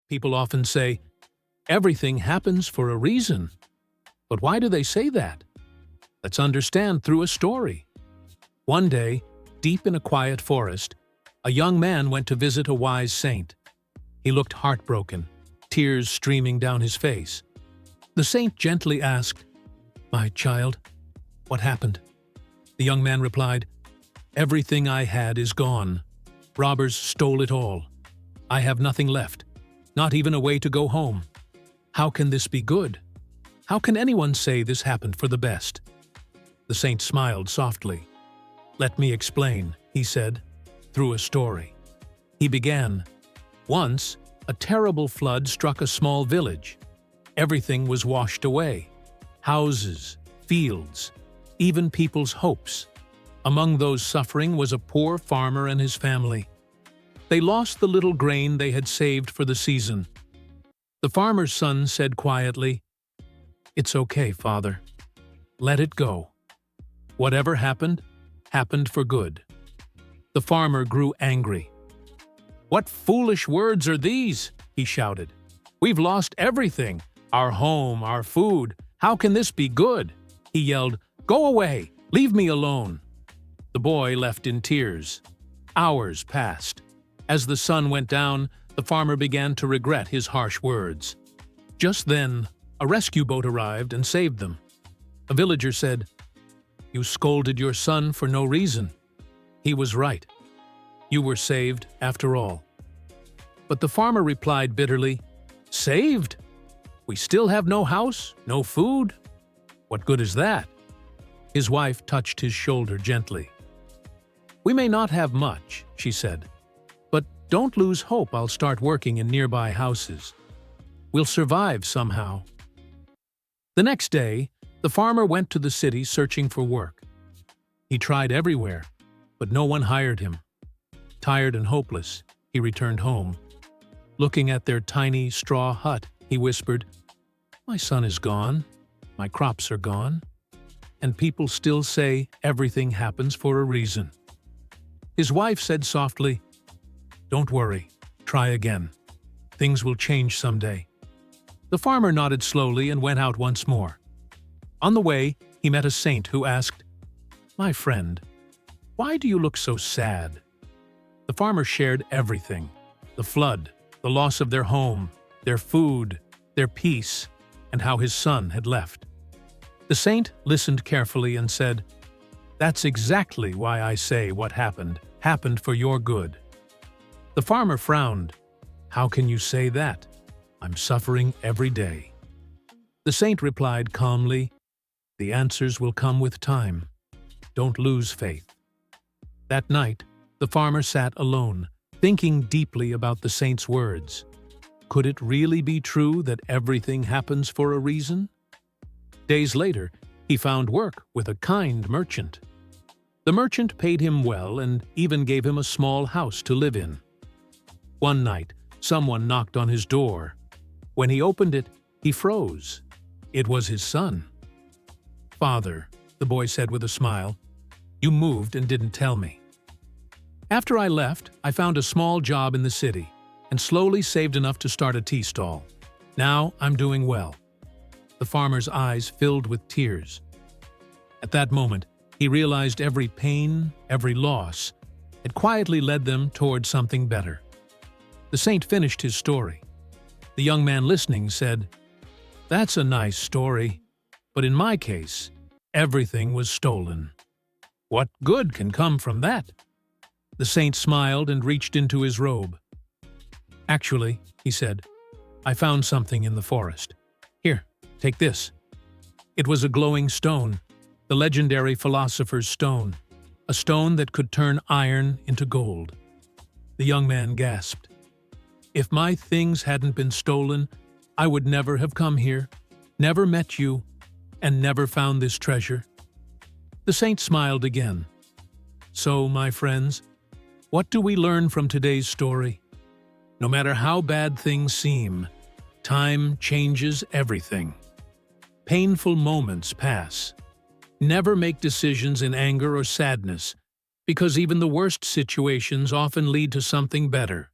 People often say, everything happens for a reason. But why do they say that? Let's understand through a story. One day, deep in a quiet forest, a young man went to visit a wise saint. He looked heartbroken, tears streaming down his face. The saint gently asked, "My child, what happened?" The young man replied, "Everything I had is gone. Robbers stole it all. I have nothing left, not even a way to go home. How can this be good? How can anyone say this happened for the best?" The saint smiled softly. "Let me explain," he said, through a story. He began, "Once, a terrible flood struck a small village. Everything was washed away. Houses, fields, even people's hopes. Among those suffering was a poor farmer and his family. They lost the little grain they had saved for the season. The farmer's son said quietly, 'It's okay, Father. Let it go. Whatever happened, happened for good.' The farmer grew angry. 'What foolish words are these?' he shouted. 'We've lost everything, our home, our food. How can this be good?' He yelled, 'Go away! Leave me alone!' The boy left in tears. Hours passed. As the sun went down, the farmer began to regret his harsh words. Just then, a rescue boat arrived and saved them. A villager said, 'You scolded your son for no reason. He was right. You were saved after all.' But the farmer replied bitterly, 'Saved? We still have no house, no food. What good is that?' His wife touched his shoulder gently. 'We may not have much,' she said, 'but don't lose hope. I'll start working in nearby houses. We'll survive somehow.' The next day, the farmer went to the city searching for work. He tried everywhere, but no one hired him. Tired and hopeless, he returned home. Looking at their tiny straw hut, he whispered, 'My son is gone, my crops are gone, and people still say everything happens for a reason.' His wife said softly, 'Don't worry, try again. Things will change someday.' The farmer nodded slowly and went out once more. On the way, he met a saint who asked, 'My friend, why do you look so sad?' The farmer shared everything: the flood, the loss of their home, their food, their peace, and how his son had left. The saint listened carefully and said, 'That's exactly why I say what happened for your good.' The farmer frowned. 'How can you say that? I'm suffering every day.' The saint replied calmly, 'The answers will come with time. Don't lose faith.' That night, the farmer sat alone, thinking deeply about the saint's words. Could it really be true that everything happens for a reason? Days later, he found work with a kind merchant. The merchant paid him well and even gave him a small house to live in. One night, someone knocked on his door. When he opened it, he froze. It was his son. 'Father,' the boy said with a smile, 'you moved and didn't tell me.' After I left, I found a small job in the city and slowly saved enough to start a tea stall. Now I'm doing well." The farmer's eyes filled with tears. At that moment, he realized every pain, every loss, had quietly led them toward something better. The saint finished his story. The young man listening said, "That's a nice story, but in my case, everything was stolen. What good can come from that?" The saint smiled and reached into his robe. "Actually," he said, "I found something in the forest. Here, take this." It was a glowing stone, the legendary philosopher's stone, a stone that could turn iron into gold. The young man gasped. "If my things hadn't been stolen, I would never have come here, never met you, and never found this treasure." The saint smiled again. "So, my friends, what do we learn from today's story? No matter how bad things seem, time changes everything. Painful moments pass. Never make decisions in anger or sadness, because even the worst situations often lead to something better.